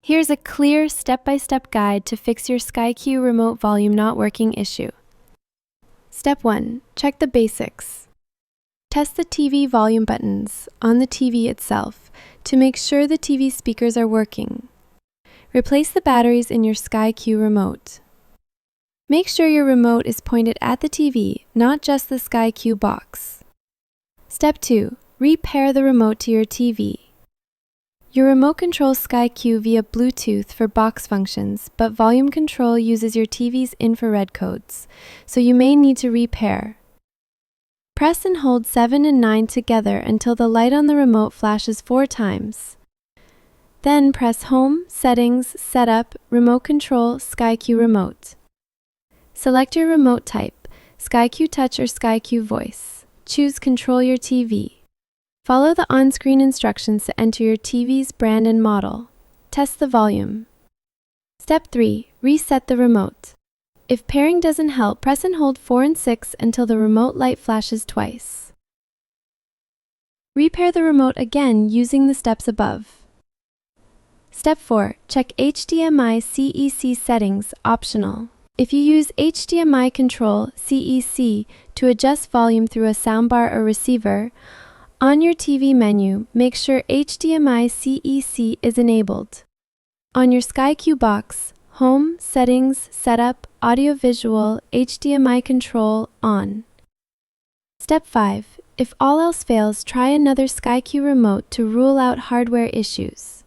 Here's a clear step-by-step guide to fix your SkyQ remote volume not working issue. Step 1. Check the basics. Test the TV volume buttons on the TV itself to make sure the TV speakers are working. Replace the batteries in your SkyQ remote. Make sure your remote is pointed at the TV, not just the SkyQ box. Step 2. Repair the remote to your TV. Your remote controls SkyQ via Bluetooth for box functions, but volume control uses your TV's infrared codes, so you may need to repair. Press and hold 7 and 9 together until the light on the remote flashes 4 times. Then press Home, Settings, Setup, Remote Control, SkyQ Remote. Select your remote type, SkyQ Touch or SkyQ Voice. Choose Control Your TV. Follow the on-screen instructions to enter your TV's brand and model. Test the volume. Step 3. Reset the remote. If pairing doesn't help, press and hold 4 and 6 until the remote light flashes twice. Repair the remote again using the steps above. Step 4. Check HDMI-CEC settings, optional. If you use HDMI control CEC to adjust volume through a soundbar or receiver, on your TV menu, make sure HDMI-CEC is enabled. On your SkyQ box, Home, Settings, Setup, Audio-Visual, HDMI Control, on. Step 5. If all else fails, try another SkyQ remote to rule out hardware issues.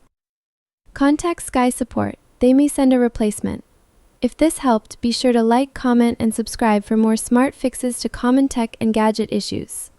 Contact Sky Support. They may send a replacement. If this helped, be sure to like, comment, and subscribe for more smart fixes to common tech and gadget issues.